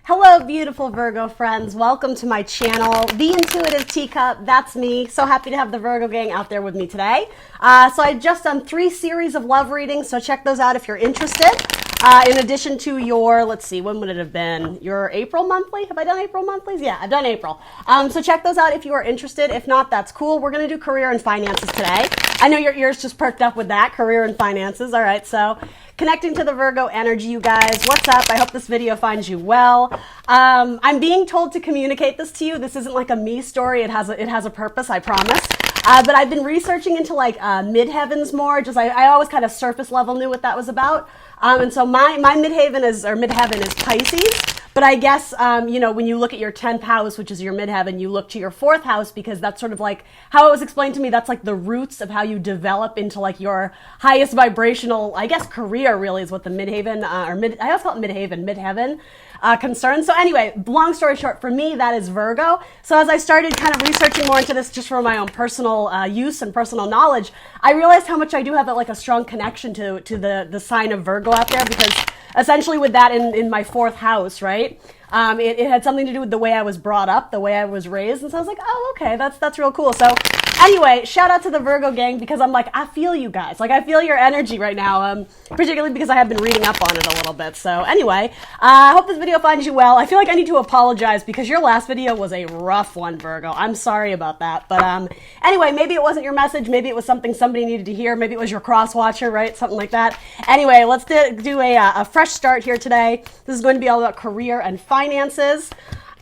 Hello, beautiful Virgo friends. Welcome to my channel, The Intuitive Teacup. That's me. So happy to have the Virgo gang out there with me today. So I've just done 3 series of love readings, so check those out if you're interested. In addition to your, let's see, when would it have been? Your April monthly? Have I done April monthlies? Yeah, I've done April. So check those out if you are interested. If not, that's cool. We're going to do career and finances today. I know your ears just perked up with that, career and finances. All right, so connecting to the Virgo energy, you guys. What's up? I hope this video finds you well. I'm being told to communicate this to you. This isn't like a me story. It has a purpose, I promise. But I've been researching into like midheavens more. I always kind of surface level knew what that was about. And so my midheaven is Pisces. But I guess, when you look at your 10th house, which is your midheaven, you look to your 4th house because that's sort of like how it was explained to me. That's like the roots of how you develop into like your highest vibrational, I guess, career really is what the midheaven, I always call it midheaven concerns. So anyway, long story short, for me, that is Virgo. So as I started kind of researching more into this just for my own personal use and personal knowledge, I realized how much I do have like a strong connection to the sign of Virgo out there because essentially with that in my 4th house, right? It had something to do with the way I was brought up, the way I was raised. And so I was like, oh, okay, that's real cool. So anyway, shout out to the Virgo gang because I'm like, I feel you guys. Like I feel your energy right now, particularly because I have been reading up on it a little bit. So anyway, I hope this video finds you well. I feel like I need to apologize because your last video was a rough one, Virgo. I'm sorry about that. But anyway, maybe it wasn't your message. Maybe it was something somebody needed to hear. Maybe it was your cross watcher, right? Something like that. Anyway, let's do a fresh start here today. This is going to be all about career and finances.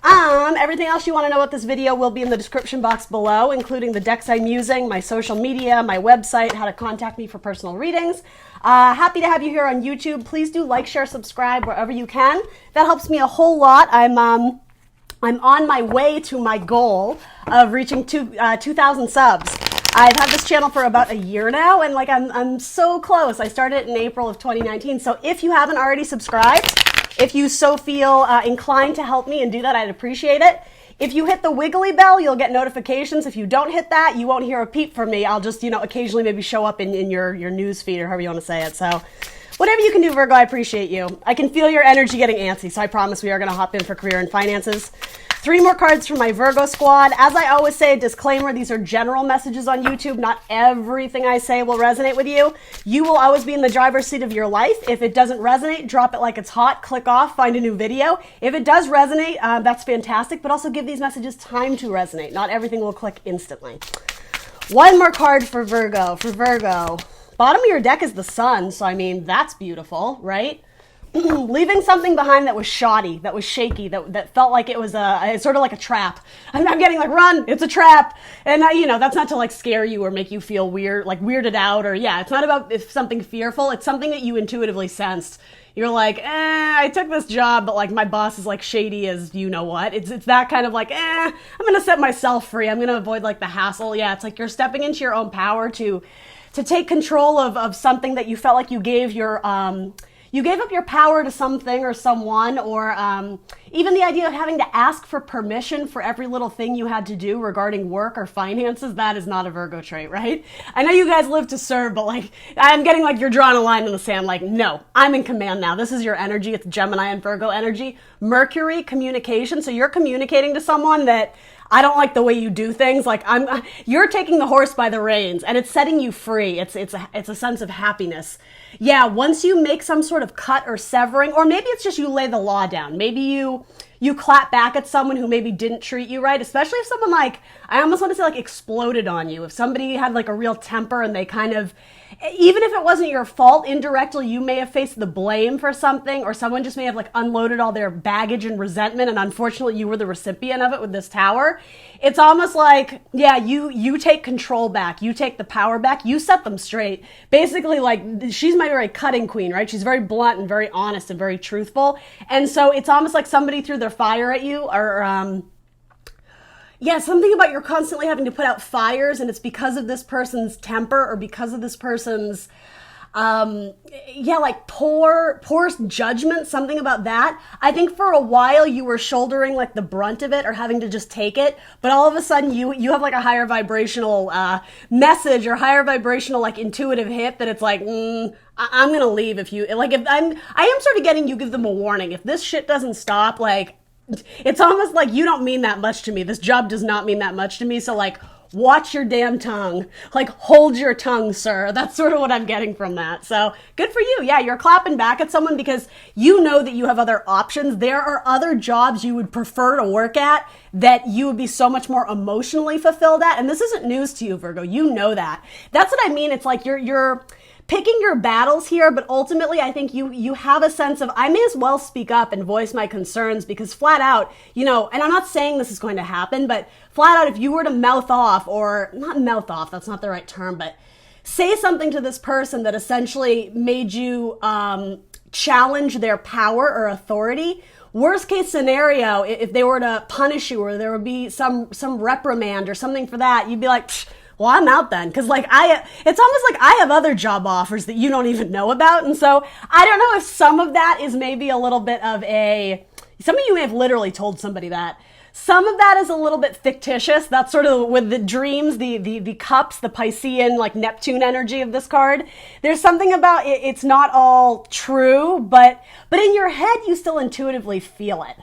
Everything else you want to know about this video will be in the description box below, including the decks I'm using, my social media, my website, how to contact me for personal readings. Happy to have you here on YouTube. Please do like, share, subscribe wherever you can. That helps me a whole lot. I'm on my way to my goal of reaching 2,000 subs. I've had this channel for about a year now, and like I'm so close. I started in April of 2019. So if you haven't already subscribed, if you so feel inclined to help me and do that, I'd appreciate it. If you hit the wiggly bell, you'll get notifications. If you don't hit that, you won't hear a peep from me. I'll just, occasionally maybe show up in your news feed or however you want to say it. So whatever you can do, Virgo, I appreciate you. I can feel your energy getting antsy, so I promise we are going to hop in for career and finances. 3 more cards from my Virgo squad. As I always say, disclaimer, these are general messages on YouTube. Not everything I say will resonate with you. You will always be in the driver's seat of your life. If it doesn't resonate, drop it like it's hot, click off, find a new video. If it does resonate, that's fantastic, but also give these messages time to resonate. Not everything will click instantly. 1 more card for Virgo. Bottom of your deck is the sun, so I mean, that's beautiful, right? Leaving something behind that was shoddy, that was shaky, that felt like it was sort of like a trap. I'm getting like, run, it's a trap. And that's not to like scare you or make you feel weird, like weirded out or it's not about if something fearful. It's something that you intuitively sensed. You're like, I took this job, but like my boss is like shady as you know what. It's that kind of like, I'm going to set myself free. I'm going to avoid like the hassle. Yeah, it's like you're stepping into your own power to take control of something that you felt like you gave you gave up your power to something or someone, or even the idea of having to ask for permission for every little thing you had to do regarding work or finances. That is not a Virgo trait, right? I know you guys live to serve, but like I'm getting like you're drawing a line in the sand. Like, no, I'm in command now. This is your energy. It's Gemini and Virgo energy. Mercury, communication. So you're communicating to someone that I don't like the way you do things. Like you're taking the horse by the reins and it's setting you free. It's a sense of happiness. Yeah, once you make some sort of cut or severing, or maybe it's just you lay the law down. Maybe you clap back at someone who maybe didn't treat you right, especially if someone like, I almost want to say like exploded on you. If somebody had like a real temper and they kind of, even if it wasn't your fault, indirectly you may have faced the blame for something, or someone just may have like unloaded all their baggage and resentment, and unfortunately you were the recipient of it with this tower. It's almost like, yeah, you take control back, you take the power back, you set them straight. Basically, like, she's my very cutting queen, right? She's very blunt and very honest and very truthful. And so it's almost like somebody threw their fire at you, or something about you're constantly having to put out fires, and it's because of this person's temper or because of this person's like poor judgment, something about that. I think for a while you were shouldering like the brunt of it or having to just take it, but all of a sudden you have like a higher vibrational message or higher vibrational like intuitive hit that it's like, I'm going to leave if you, like, if I am sort of getting you give them a warning. If this shit doesn't stop, like, it's almost like you don't mean that much to me. This job does not mean that much to me. So, like, watch your damn tongue. Like, hold your tongue, sir. That's sort of what I'm getting from that. So, good for you. Yeah, you're clapping back at someone because you know that you have other options. There are other jobs you would prefer to work at that you would be so much more emotionally fulfilled at. And this isn't news to you, Virgo. You know that. That's what I mean. It's like you're picking your battles here, but ultimately I think you have a sense of, I may as well speak up and voice my concerns because flat out, you know, and I'm not saying this is going to happen, but flat out, if you were to mouth off, or not mouth off, that's not the right term, but say something to this person that essentially made you challenge their power or authority, worst case scenario, if they were to punish you or there would be some reprimand or something for that, you'd be like, well, I'm out then. Because, like, it's almost like I have other job offers that you don't even know about. And so I don't know if some of that is maybe a little bit of some of you may have literally told somebody that. Some of that is a little bit fictitious. That's sort of with the dreams, the cups, the Piscean, like Neptune energy of this card. There's something about it. It's not all true, but in your head, you still intuitively feel it.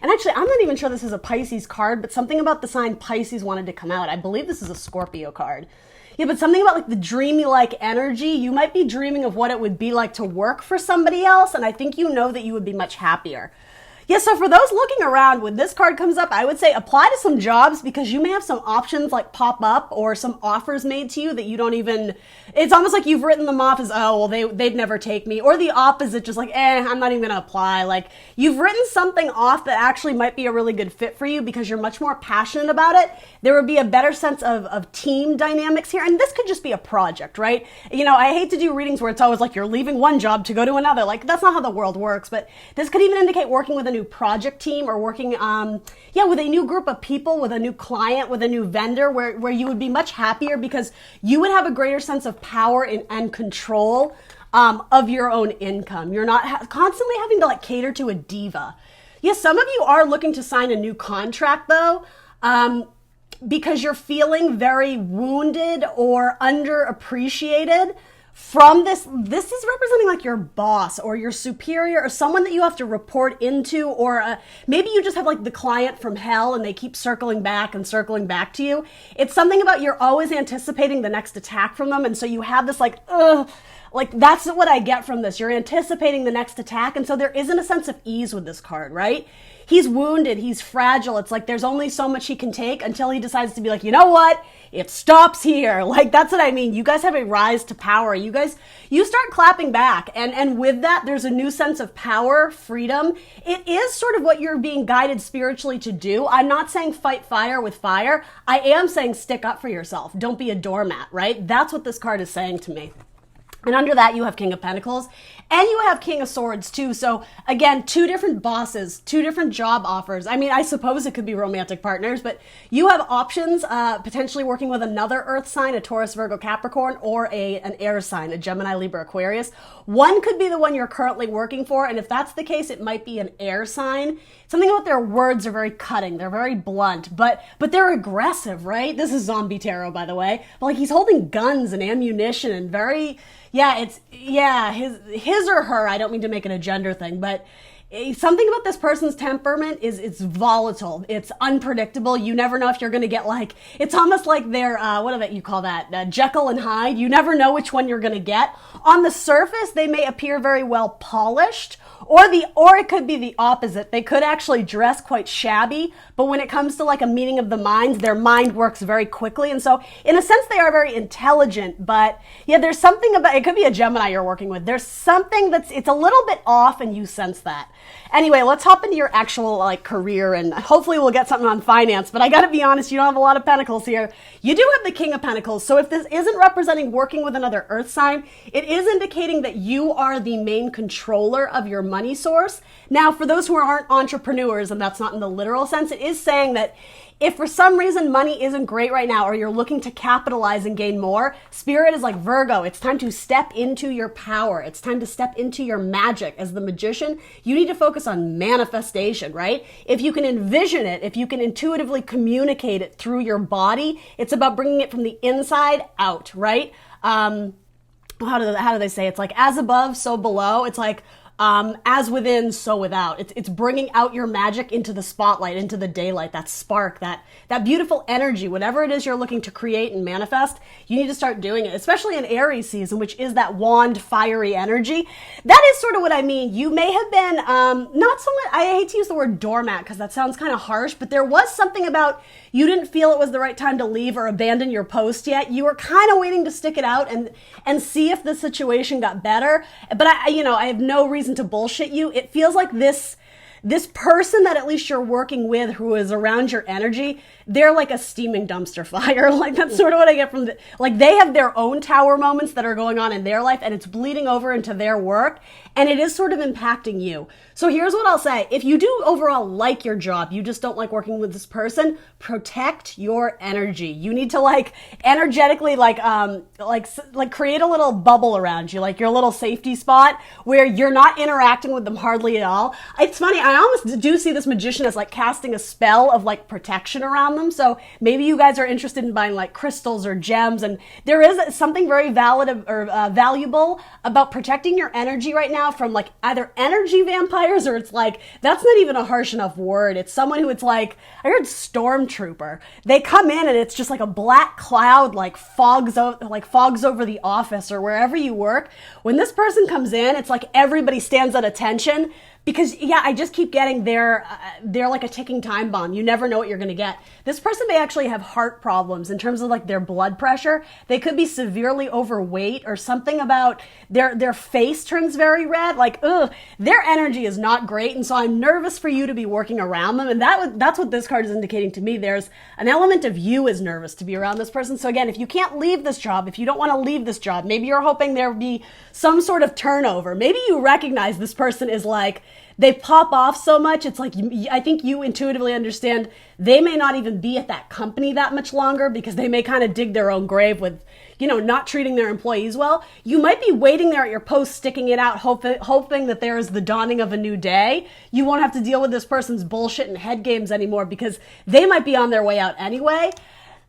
And actually, I'm not even sure this is a Pisces card, but something about the sign Pisces wanted to come out. I believe this is a Scorpio card. Yeah, but something about like the dreamy-like energy. You might be dreaming of what it would be like to work for somebody else, and I think you know that you would be much happier. Yeah, so for those looking around, when this card comes up, I would say apply to some jobs because you may have some options like pop up or some offers made to you that you don't even, it's almost like you've written them off as, oh, well, they'd never take me. Or the opposite, just like, I'm not even going to apply. Like you've written something off that actually might be a really good fit for you because you're much more passionate about it. There would be a better sense of team dynamics here. And this could just be a project, right? You know, I hate to do readings where it's always like you're leaving one job to go to another. Like that's not how the world works. But this could even indicate working with a new project team or working with a new group of people, with a new client, with a new vendor where you would be much happier because you would have a greater sense of power and control of your own income. You're not constantly having to like cater to a diva. Yes, some of you are looking to sign a new contract though, because you're feeling very wounded or underappreciated from this is representing like your boss or your superior or someone that you have to report into, or maybe you just have like the client from hell and they keep circling back to you. It's something about you're always anticipating the next attack from them. And so you have this like that's what I get from this. You're anticipating the next attack. And so there isn't a sense of ease with this card, right? He's wounded. He's fragile. It's like there's only so much he can take until he decides to be like, you know what? It stops here. Like, that's what I mean. You guys have a rise to power. You start clapping back. And with that, there's a new sense of power, freedom. It is sort of what you're being guided spiritually to do. I'm not saying fight fire with fire. I am saying stick up for yourself. Don't be a doormat, right? That's what this card is saying to me. And under that, you have King of Pentacles and you have King of Swords too. So again, two different bosses, two different job offers. I mean, I suppose it could be romantic partners, but you have options, potentially working with another earth sign, a Taurus, Virgo, Capricorn, or an air sign, a Gemini, Libra, Aquarius. One could be the one you're currently working for. And if that's the case, it might be an air sign. Something about their words are very cutting. They're very blunt, but they're aggressive, right? This is zombie tarot, by the way. But like he's holding guns and ammunition and very, his or her, I don't mean to make it a gender thing, but something about this person's temperament is it's volatile. It's unpredictable. You never know if you're going to get like, it's almost like they're, what do you call that? Jekyll and Hyde. You never know which one you're going to get. On the surface, they may appear very well polished, or it could be the opposite. They could actually dress quite shabby, but when it comes to like a meeting of the minds, their mind works very quickly. And so in a sense, they are very intelligent, but yeah, there's something about, it could be a Gemini you're working with. There's something it's a little bit off and you sense that. Anyway, let's hop into your actual like career and hopefully we'll get something on finance, but I gotta be honest, you don't have a lot of pentacles here. You do have the King of Pentacles. So if this isn't representing working with another earth sign, it is indicating that you are the main controller of your money source. Now, for those who aren't entrepreneurs, and that's not in the literal sense, it is saying that if for some reason money isn't great right now or you're looking to capitalize and gain more, Spirit is like, Virgo, it's time to step into your power. It's time to step into your magic. As the magician, you need to focus on manifestation, right? If you can envision it, if you can intuitively communicate it through your body, it's about bringing it from the inside out, right? how do they say? It's like as above, so below. It's like as within, so without. It's bringing out your magic into the spotlight, into the daylight, that spark, that beautiful energy, whatever it is you're looking to create and manifest, you need to start doing it, especially in Aries season, which is that wand, fiery energy. That is sort of what I mean. You may have been, not so much, I hate to use the word doormat because that sounds kind of harsh, but there was something about you didn't feel it was the right time to leave or abandon your post yet. You were kind of waiting to stick it out and see if the situation got better. But I have no reason to bullshit you. It feels like this person that at least you're working with who is around your energy, they're like a steaming dumpster fire. Like that's sort of what I get from like they have their own tower moments that are going on in their life and it's bleeding over into their work and it is sort of impacting you. So here's what I'll say. If you do overall like your job, you just don't like working with this person, protect your energy. You need to like energetically like create a little bubble around you, like your little safety spot where you're not interacting with them hardly at all. It's funny. I almost do see this magician as like casting a spell of like protection around them. So maybe you guys are interested in buying like crystals or gems, and there is something very valid or valuable about protecting your energy right now from like either energy vampires or it's like that's not even a harsh enough word. It's someone who it's like I heard stormtrooper. They come in and it's just like a black cloud like fogs over the office or wherever you work. When this person comes in, it's like everybody stands at attention. Because, yeah, I just keep getting they're like a ticking time bomb. You never know what you're going to get. This person may actually have heart problems in terms of like their blood pressure. They could be severely overweight or something about their face turns very red. Like, their energy is not great. And so I'm nervous for you to be working around them. And that's what this card is indicating to me. There's an element of you is nervous to be around this person. So again, if you can't leave this job, if you don't want to leave this job, maybe you're hoping there will be some sort of turnover. Maybe you recognize this person is like, they pop off so much. It's like, I think you intuitively understand they may not even be at that company that much longer because they may kind of dig their own grave with, not treating their employees well. You might be waiting there at your post, sticking it out, hoping that there is the dawning of a new day. You won't have to deal with this person's bullshit and head games anymore because they might be on their way out anyway.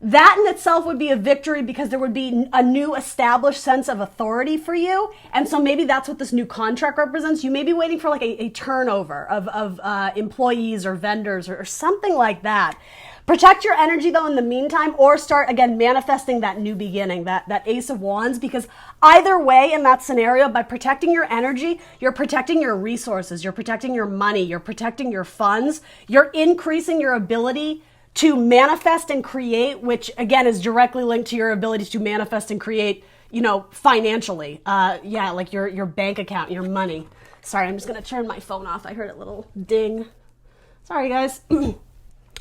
That in itself would be a victory because there would be a new established sense of authority for you. And so maybe that's what this new contract represents. You may be waiting for like a turnover of employees or vendors or something like that. Protect your energy though in the meantime, or start again manifesting that new beginning, that Ace of Wands, because either way in that scenario, by protecting your energy, you're protecting your resources, you're protecting your money, you're protecting your funds, you're increasing your ability to manifest and create, which again is directly linked to your ability to manifest and create, financially. Like your bank account, your money. Sorry, I'm just going to turn my phone off. I heard a little ding. Sorry, guys. All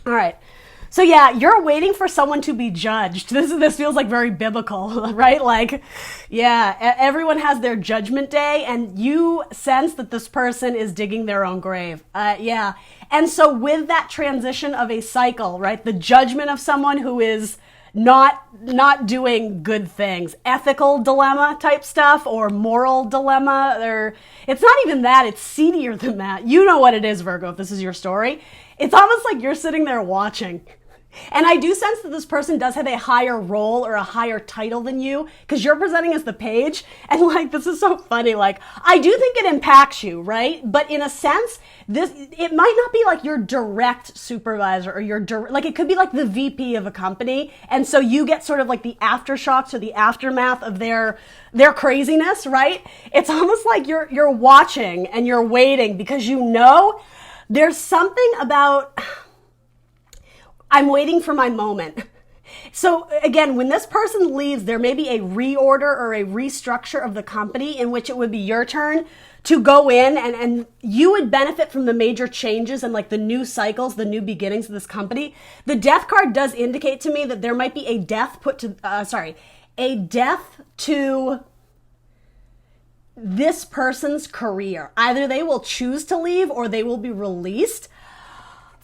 right. So yeah, you're waiting for someone to be judged. This feels like very biblical, right? Like, yeah, everyone has their judgment day and you sense that this person is digging their own grave. Yeah. And so with that transition of a cycle, right? The judgment of someone who is not doing good things, ethical dilemma type stuff or moral dilemma, or it's not even that, it's seedier than that. You know what it is, Virgo, if this is your story. It's almost like you're sitting there watching. And I do sense that this person does have a higher role or a higher title than you because you're presenting as the page. And like, this is so funny. Like, I do think it impacts you, right? But in a sense, it might not be like your direct supervisor or like it could be like the VP of a company. And so you get sort of like the aftershocks or the aftermath of their craziness, right? It's almost like you're watching and you're waiting because there's something about I'm waiting for my moment. So again, when this person leaves, there may be a reorder or a restructure of the company in which it would be your turn to go in and you would benefit from the major changes and like the new cycles, the new beginnings of this company. The death card does indicate to me that there might be a death to this person's career. Either they will choose to leave or they will be released.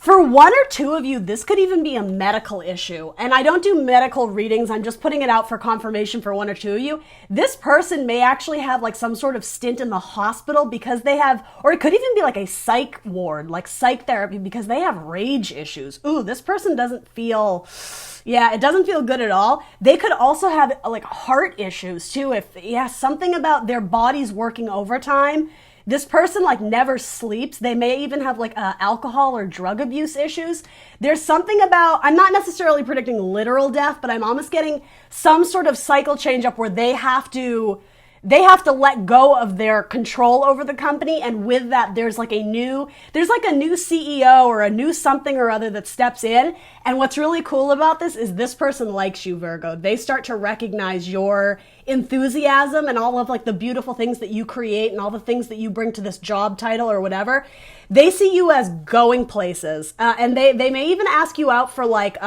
For one or two of you, this could even be a medical issue. And I don't do medical readings. I'm just putting it out for confirmation for one or two of you. This person may actually have like some sort of stint in the hospital because they have, or it could even be like a psych ward, like psych therapy, because they have rage issues. Ooh, this person doesn't feel, yeah, it doesn't feel good at all. They could also have like heart issues too. If, yeah, something about their bodies working overtime. This person like never sleeps. They may even have like alcohol or drug abuse issues. There's something about, I'm not necessarily predicting literal death, but I'm almost getting some sort of cycle change up where they have to let go of their control over the company. And with that, there's like a new CEO or a new something or other that steps in. And what's really cool about this person likes you, Virgo. They start to recognize your enthusiasm and all of like the beautiful things that you create and all the things that you bring to this job title or whatever. They see you as going places. And they may even ask you out for like,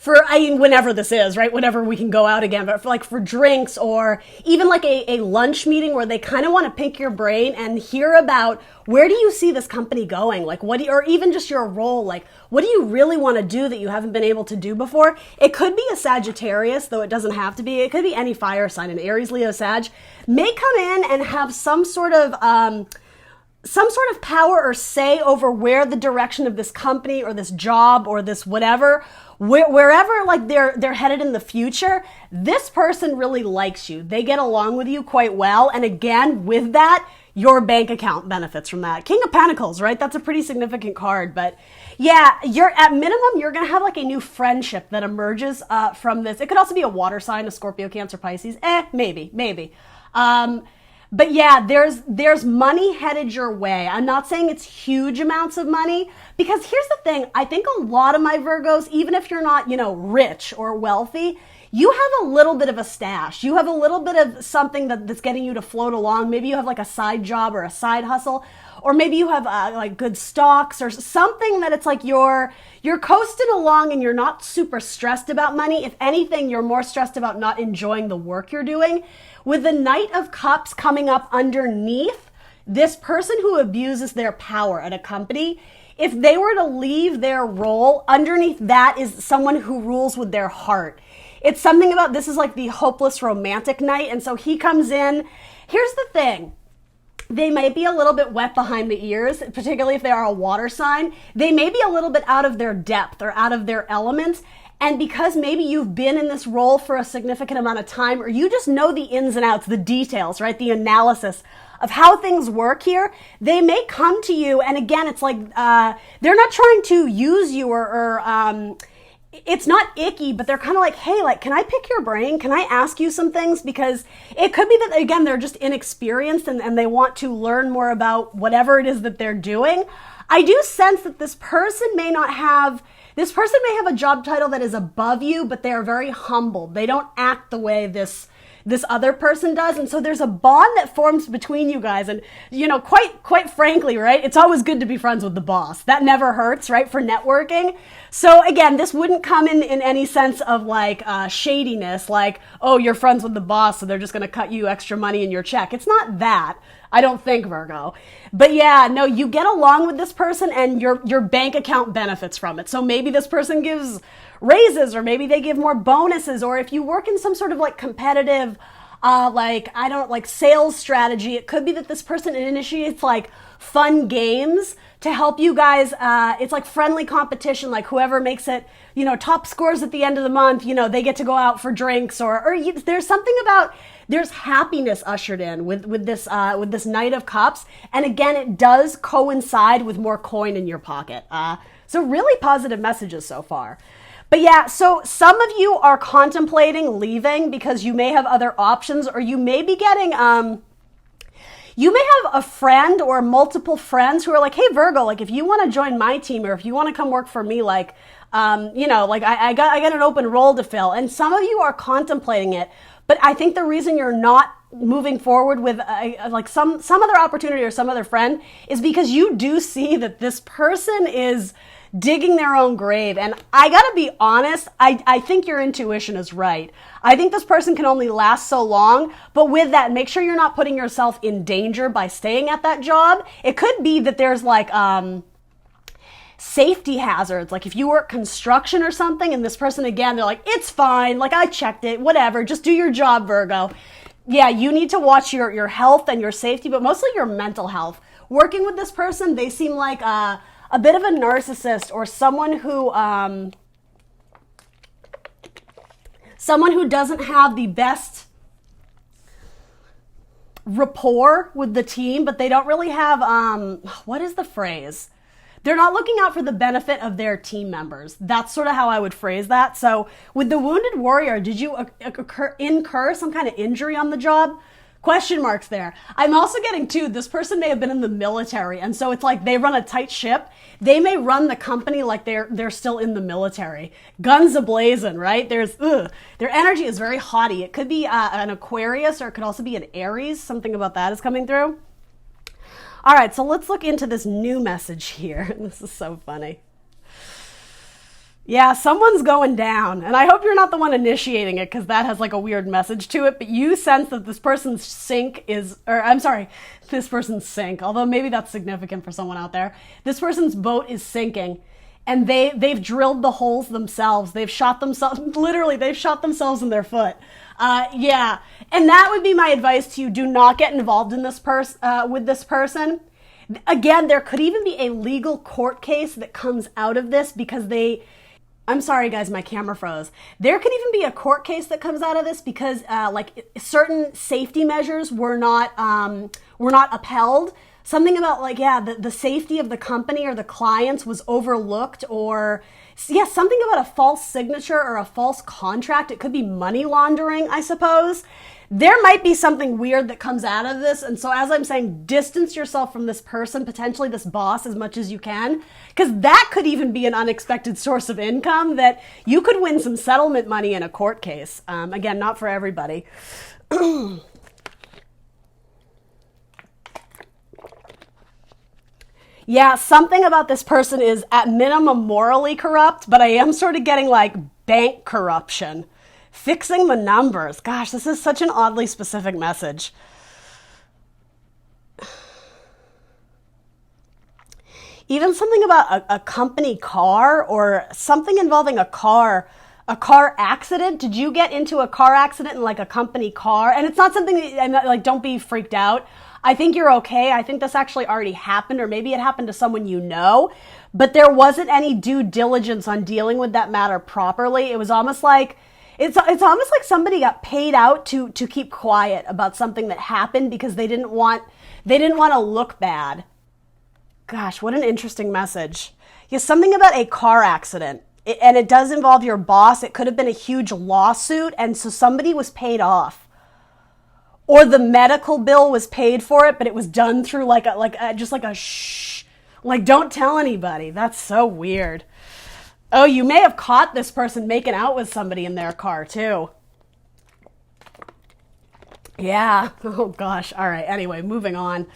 whenever this is, right? Whenever we can go out again, but for drinks or even like a lunch meeting where they kind of want to pick your brain and hear about where do you see this company going? Like or even just your role, like what do you really want to do that you haven't been able to do before? It could be a Sagittarius, though it doesn't have to be. It could be any fire sign, an Aries, Leo, Sag, may come in and have some sort of power or say over where the direction of this company or this job or this whatever, wherever like they're headed in the future. This person really likes you. They get along with you quite well. And again, with that, your bank account benefits from that. King of Pentacles, right? That's a pretty significant card. But yeah, you're at minimum, you're going to have like a new friendship that emerges from this. It could also be a water sign, a Scorpio, Cancer, Pisces. Maybe. But yeah, there's money headed your way. I'm not saying it's huge amounts of money, because here's the thing. I think a lot of my Virgos, even if you're not, rich or wealthy, you have a little bit of a stash. You have a little bit of something that's getting you to float along. Maybe you have like a side job or a side hustle, or maybe you have like good stocks or something that it's like you're coasting along and you're not super stressed about money. If anything, you're more stressed about not enjoying the work you're doing. With the Knight of Cups coming up underneath, this person who abuses their power at a company, if they were to leave their role, underneath that is someone who rules with their heart. It's something about, this is like the hopeless romantic knight. And so he comes in. Here's the thing. They may be a little bit wet behind the ears, particularly if they are a water sign. They may be a little bit out of their depth or out of their element. And because maybe you've been in this role for a significant amount of time, or you just know the ins and outs, the details, right? The analysis of how things work here, they may come to you. And again, it's like, they're not trying to use you or it's not icky, but they're kind of like, hey, like, can I pick your brain? Can I ask you some things? Because it could be that, again, they're just inexperienced and they want to learn more about whatever it is that they're doing. I do sense that this person may have a job title that is above you, but they are very humble. They don't act the way this other person does. And so there's a bond that forms between you guys. And, quite frankly, right, it's always good to be friends with the boss. That never hurts, right, for networking. So again, this wouldn't come in any sense of like shadiness, like, oh, you're friends with the boss, so they're just going to cut you extra money in your check. It's not that. I don't think, Virgo. But yeah, no, you get along with this person and your bank account benefits from it. So maybe this person gives raises, or maybe they give more bonuses, or if you work in some sort of like competitive, sales strategy, it could be that this person initiates like fun games to help you guys. It's like friendly competition, like whoever makes it, top scores at the end of the month, they get to go out for drinks, or there's something about, there's happiness ushered in with this Knight of Cups. And again, it does coincide with more coin in your pocket. So really positive messages so far. But yeah, so some of you are contemplating leaving because you may have other options, or you may be getting, you may have a friend or multiple friends who are like, hey, Virgo, like if you want to join my team, or if you want to come work for me, like, I got an open role to fill. And some of you are contemplating it. But I think the reason you're not moving forward with some other opportunity or some other friend is because you do see that this person is digging their own grave. And I gotta be honest, I think your intuition is right. I think this person can only last so long, but with that, make sure you're not putting yourself in danger by staying at that job. It could be that there's like, safety hazards. Like if you work construction or something and this person, again, they're like, it's fine. Like I checked it, whatever, just do your job, Virgo. Yeah, you need to watch your health and your safety, but mostly your mental health. Working with this person, they seem like a bit of a narcissist or someone who doesn't have the best rapport with the team, but they don't really have, what is the phrase? They're not looking out for the benefit of their team members. That's sort of how I would phrase that. So with the wounded warrior, did you incur some kind of injury on the job? Question marks there. I'm also getting too, this person may have been in the military, and so it's like they run a tight ship. They may run the company like they're still in the military. Guns a-blazing, right? Their energy is very haughty. It could be an Aquarius, or it could also be an Aries. Something about that is coming through. All right, so let's look into this new message here. This is so funny. Yeah, someone's going down, and I hope you're not the one initiating it because that has like a weird message to it, but you sense that this person's this person's sink, although maybe that's significant for someone out there. This person's boat is sinking, and they've drilled the holes themselves. They've shot themselves, literally, they've shot themselves in their foot. Yeah, and that would be my advice to you. Do not get involved in this with this person. Again, there could even be a legal court case that comes out of this because I'm sorry, guys, my camera froze. There could even be a court case that comes out of this because like certain safety measures were not upheld. Something about like, yeah, the safety of the company or the clients was overlooked, or yeah, something about a false signature or a false contract. It could be money laundering, I suppose. There might be something weird that comes out of this. And so as I'm saying, distance yourself from this person, potentially this boss, as much as you can, because that could even be an unexpected source of income that you could win some settlement money in a court case. Again, not for everybody. Yeah, something about this person is at minimum morally corrupt, but I am sort of getting like bank corruption. Fixing the numbers. Gosh, this is such an oddly specific message. Even something about a company car or something involving a car accident. Did you get into a car accident in like a company car? And it's not something that, I'm not, like, don't be freaked out. I think you're okay. I think this actually already happened, or maybe it happened to someone you know, but there wasn't any due diligence on dealing with that matter properly. It was almost like, it's almost like somebody got paid out to keep quiet about something that happened because they didn't want to look bad. Gosh, what an interesting message. Yeah, something about a car accident. And it does involve your boss. It could have been a huge lawsuit, and so somebody was paid off. Or the medical bill was paid for it, but it was done through just like a shh. Like, don't tell anybody. That's so weird. Oh, you may have caught this person making out with somebody in their car, too. Yeah. Oh, gosh. All right. Anyway, moving on.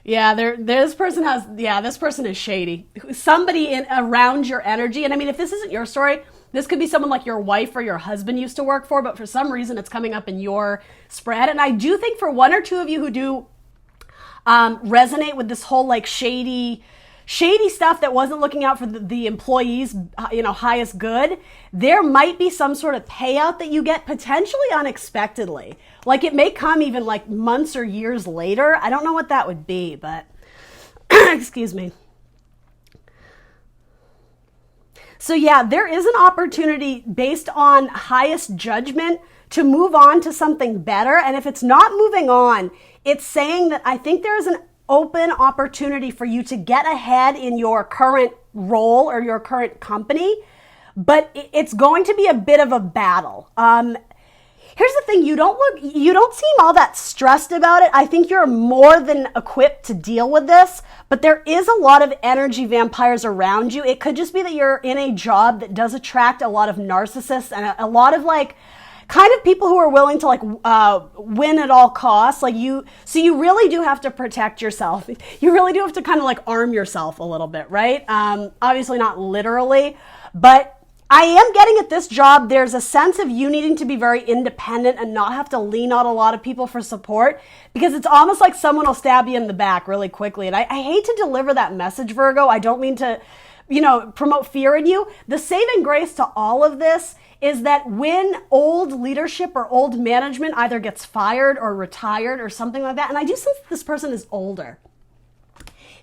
Yeah, this person is shady. Somebody around your energy. And I mean, if this isn't your story, this could be someone like your wife or your husband used to work for, but for some reason it's coming up in your spread. And I do think for one or two of you who do resonate with this whole like shady stuff that wasn't looking out for the employees, highest good, there might be some sort of payout that you get potentially unexpectedly. Like it may come even like months or years later. I don't know what that would be, but excuse me. So yeah, there is an opportunity based on highest judgment to move on to something better. And if it's not moving on, it's saying that I think there is an open opportunity for you to get ahead in your current role or your current company, but it's going to be a bit of a battle. Here's the thing, you don't seem all that stressed about it. I think you're more than equipped to deal with this, but there is a lot of energy vampires around you. It could just be that you're in a job that does attract a lot of narcissists and a lot of like kind of people who are willing to like win at all costs. So you really do have to protect yourself. You really do have to kind of like arm yourself a little bit, right? Obviously not literally, but I am getting at this job, there's a sense of you needing to be very independent and not have to lean on a lot of people for support, because it's almost like someone will stab you in the back really quickly. And I hate to deliver that message, Virgo. I don't mean to promote fear in you. The saving grace to all of this is that when old leadership or old management either gets fired or retired or something like that, and I do sense that this person is older.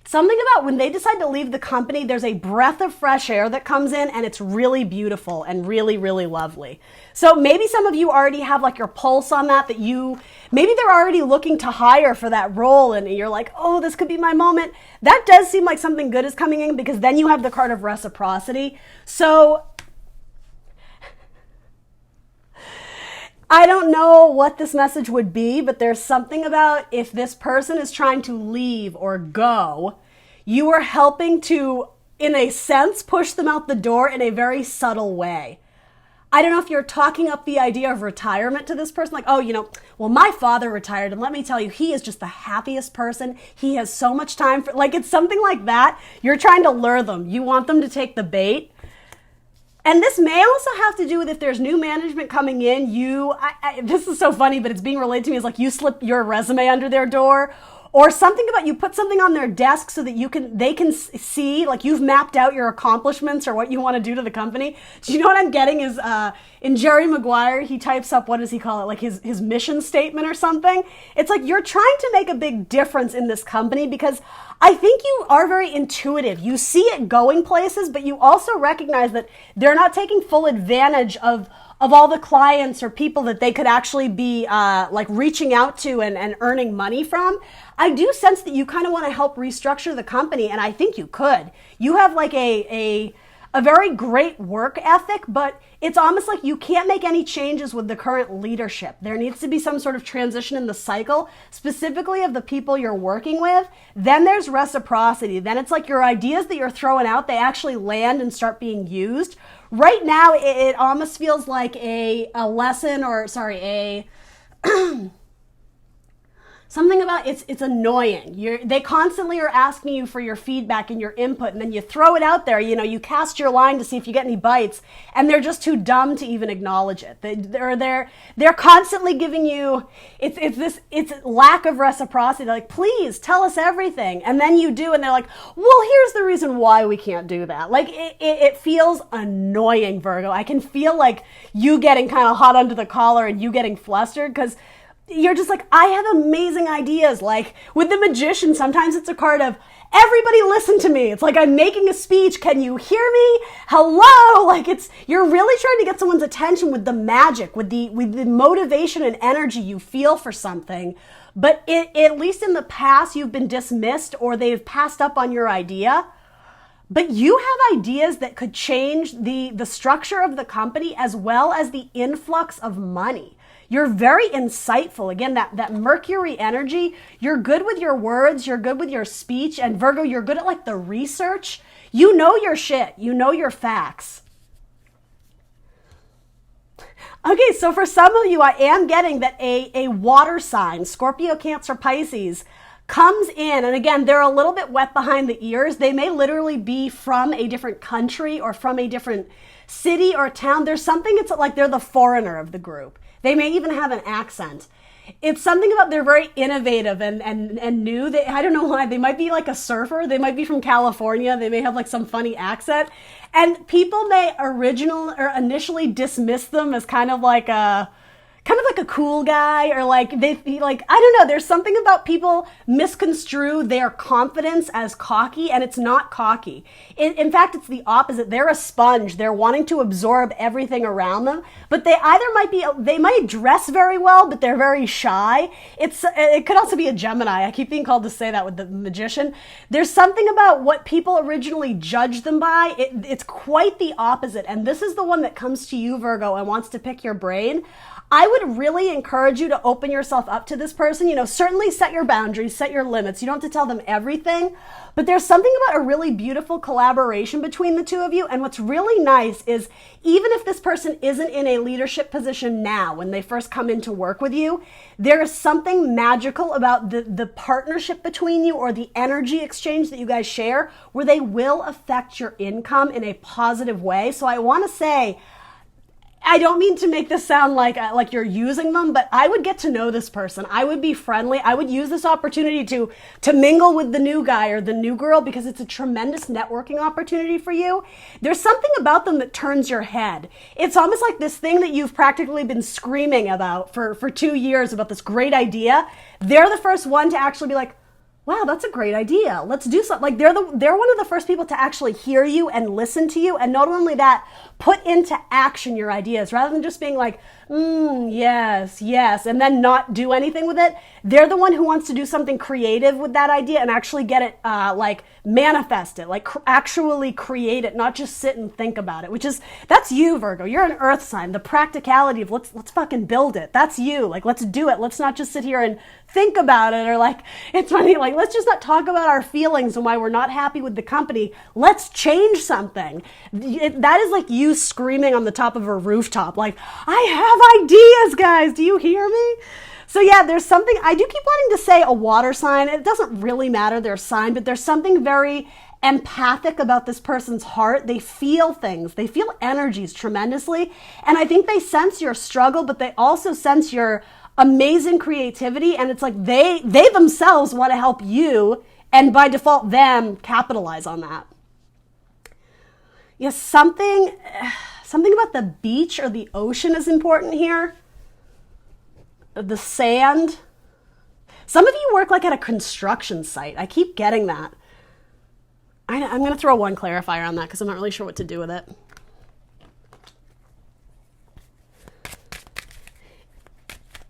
Something about when they decide to leave the company, there's a breath of fresh air that comes in, and it's really beautiful and really, really lovely. So maybe some of you already have like your pulse on that maybe they're already looking to hire for that role, and you're like, oh, this could be my moment. That does seem like something good is coming in, because then you have the card of reciprocity. So I don't know what this message would be, but there's something about if this person is trying to leave or go, you are helping to, in a sense, push them out the door in a very subtle way. I don't know if you're talking up the idea of retirement to this person, like, oh, well, my father retired, and let me tell you, he is just the happiest person. He has so much time for, like, it's something like that. You're trying to lure them. You want them to take the bait. And this may also have to do with if there's new management coming in, this is so funny, but it's being relayed to me as like you slip your resume under their door, or something about you put something on their desk so that they can see, like you've mapped out your accomplishments or what you want to do to the company. Do you know what I'm getting is in Jerry Maguire, he types up, what does he call it? Like his mission statement or something. It's like you're trying to make a big difference in this company, because I think you are very intuitive. You see it going places, but you also recognize that they're not taking full advantage of all the clients or people that they could actually be like reaching out to and earning money from. I do sense that you kind of want to help restructure the company, and I think you could. You have like a very great work ethic, but it's almost like you can't make any changes with the current leadership. There needs to be some sort of transition in the cycle, specifically of the people you're working with. Then there's reciprocity. Then it's like your ideas that you're throwing out, they actually land and start being used. Right now, it almost feels like a lesson, or sorry, something about it's annoying. They constantly are asking you for your feedback and your input, and then you throw it out there. You cast your line to see if you get any bites, and they're just too dumb to even acknowledge it. They're constantly giving you it's lack of reciprocity. They're like, please tell us everything, and then you do, and they're like, well, here's the reason why we can't do that. Like it feels annoying, Virgo. I can feel like you getting kind of hot under the collar and you getting flustered, because you're just like, I have amazing ideas. Like with the Magician, sometimes it's a card of, everybody listen to me. It's like I'm making a speech. Can you hear me? Hello? Like you're really trying to get someone's attention with the magic, with the motivation and energy you feel for something. But at least in the past, you've been dismissed or they've passed up on your idea. But you have ideas that could change the structure of the company as well as the influx of money. You're very insightful. Again, that Mercury energy, you're good with your words, you're good with your speech, and Virgo, you're good at like the research. You know your shit, you know your facts. Okay, so for some of you, I am getting that a water sign, Scorpio, Cancer, Pisces, comes in, and again, they're a little bit wet behind the ears. They may literally be from a different country or from a different city or town. There's something, it's like they're the foreigner of the group. They may even have an accent. It's something about they're very innovative and new. I don't know why. They might be like a surfer. They might be from California. They may have like some funny accent. And people may initially dismiss them as kind of like a cool guy, or I don't know, there's something about people misconstrue their confidence as cocky, and it's not cocky. In fact, it's the opposite. They're a sponge. They're wanting to absorb everything around them, but they might dress very well, but they're very shy. It could also be a Gemini. I keep being called to say that with the Magician. There's something about what people originally judge them by. It's quite the opposite, and this is the one that comes to you, Virgo, and wants to pick your brain. I would really encourage you to open yourself up to this person. Certainly set your boundaries, set your limits. You don't have to tell them everything, but there's something about a really beautiful collaboration between the two of you. And what's really nice is even if this person isn't in a leadership position now, when they first come in to work with you, there is something magical about the partnership between you, or the energy exchange that you guys share, where they will affect your income in a positive way. So I want to say, I don't mean to make this sound like you're using them, but I would get to know this person. I would be friendly. I would use this opportunity to mingle with the new guy or the new girl because it's a tremendous networking opportunity for you. There's something about them that turns your head. It's almost like this thing that you've practically been screaming about for 2 years about this great idea. They're the first one to actually be like, wow, that's a great idea. Let's do something. Like they're one of the first people to actually hear you and listen to you. And not only that, put into action your ideas rather than just being like, yes, yes, and then not do anything with it. They're the one who wants to do something creative with that idea and actually get it, like manifest it, like actually create it, not just sit and think about it, that's you, Virgo. You're an earth sign. The practicality of let's fucking build it. That's you. Like, let's do it. Let's not just sit here and think about it, or like, it's funny, like, let's just not talk about our feelings and why we're not happy with the company. Let's change something. That is like you screaming on the top of a rooftop, like, I have ideas, guys. Do you hear me? So yeah, there's something, I do keep wanting to say a water sign. It doesn't really matter their sign, but there's something very empathic about this person's heart. They feel things. They feel energies tremendously. And I think they sense your struggle, but they also sense your amazing creativity. And it's like they themselves want to help you, and by default, them capitalize on that. Yes, something about the beach or the ocean is important here. The sand. Some of you work like at a construction site. I keep getting that. I'm going to throw one clarifier on that because I'm not really sure what to do with it.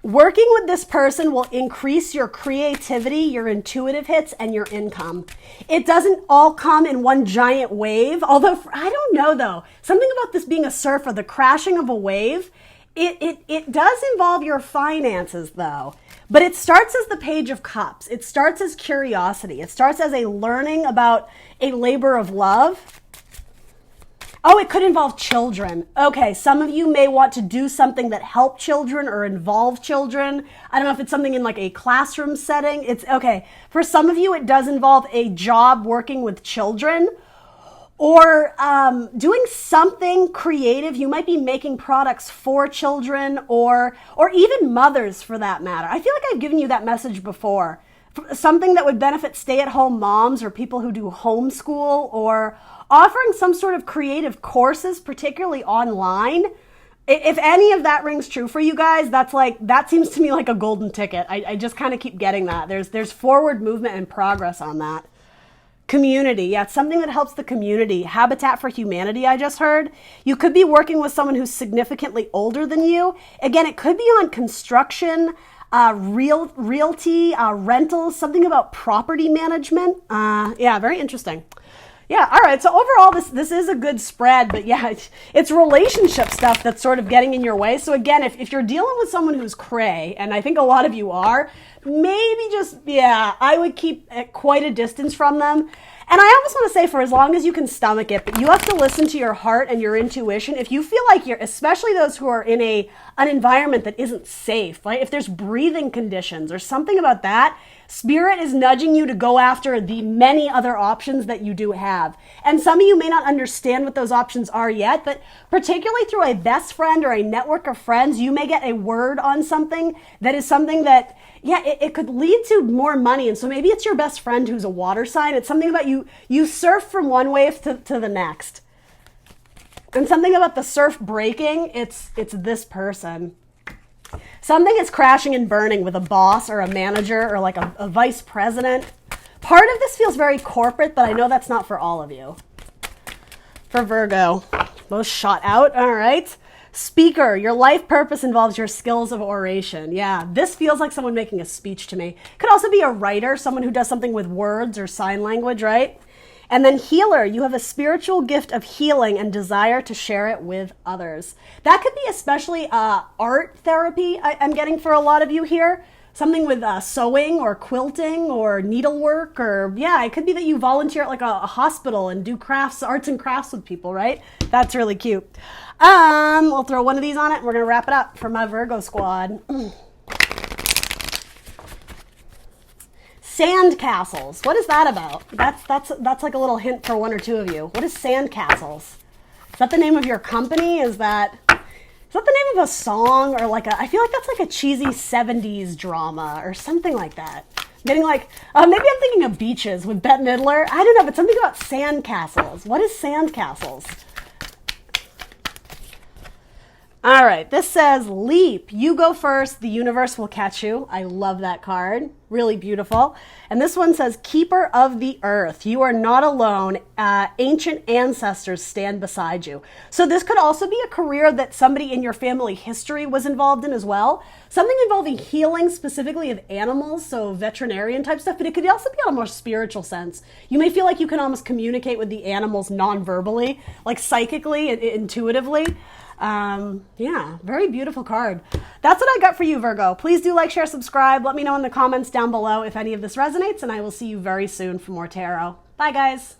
Working with this person will increase your creativity, your intuitive hits, and your income. It doesn't all come in one giant wave, although I don't know though. Something about this being a surfer, the crashing of a wave, it does involve your finances though. But it starts as the Page of Cups. It starts as curiosity. It starts as a learning about a labor of love. Oh, it could involve children. Okay, some of you may want to do something that help children or involve children. I don't know if it's something in like a classroom setting. It's okay. For some of you, it does involve a job working with children or doing something creative. You might be making products for children or even mothers for that matter. I feel like I've given you that message before. Something that would benefit stay-at-home moms or people who do homeschool, or offering some sort of creative courses, particularly online. If any of that rings true for you guys, that seems to me like a golden ticket. I just kind of keep getting that. There's forward movement and progress on that. Community. Yeah, it's something that helps the community. Habitat for humanity, I just heard. You could be working with someone who's significantly older than you. Again, it could be on construction, realty, rentals, something about property management. Yeah, very interesting. Yeah, all right. So overall, this is a good spread, but yeah, it's relationship stuff that's sort of getting in your way. So again, if you're dealing with someone who's cray, and I think a lot of you are, maybe just, yeah, I would keep at quite a distance from them. And I almost want to say for as long as you can stomach it, but you have to listen to your heart and your intuition. If you feel like especially those who are in an environment that isn't safe, right? If there's breathing conditions or something about that, Spirit is nudging you to go after the many other options that you do have. And some of you may not understand what those options are yet, but particularly through a best friend or a network of friends, you may get a word on something that is something that, yeah, it could lead to more money. And so maybe it's your best friend who's a water sign. It's something about you surf from one wave to the next. And something about the surf breaking, it's this person. Something is crashing and burning with a boss or a manager or like a vice president. Part of this feels very corporate, but I know that's not for all of you. For Virgo, both shot out. All right. Speaker, your life purpose involves your skills of oration. Yeah, this feels like someone making a speech to me. Could also be a writer, someone who does something with words or sign language, right? And then healer, you have a spiritual gift of healing and desire to share it with others. That could be especially art therapy I'm getting for a lot of you here. Something with sewing or quilting or needlework, or yeah, it could be that you volunteer at like a hospital and do arts and crafts with people, right? That's really cute. We'll throw one of these on it and we're gonna wrap it up for my Virgo squad. Sand castles. What is that about? That's like a little hint for one or two of you. What is sand castles? Is that the name of your company? Is that Is that the name of a song or like I feel like that's like a cheesy 70s drama or something like that. Getting like, maybe I'm thinking of Beaches with Bette Midler. I don't know, but something about sandcastles. What is sandcastles? All right, this says, leap. You go first. The universe will catch you. I love that card. Really beautiful. And this one says, keeper of the earth. You are not alone. Ancient ancestors stand beside you. So this could also be a career that somebody in your family history was involved in as well. Something involving healing specifically of animals, so veterinarian type stuff, but it could also be on a more spiritual sense. You may feel like you can almost communicate with the animals non-verbally, like psychically and intuitively. Yeah, very beautiful card. That's what I got for you, Virgo. Please do like, share, subscribe. Let me know in the comments down below if any of this resonates, and I will see you very soon for more tarot. Bye, guys.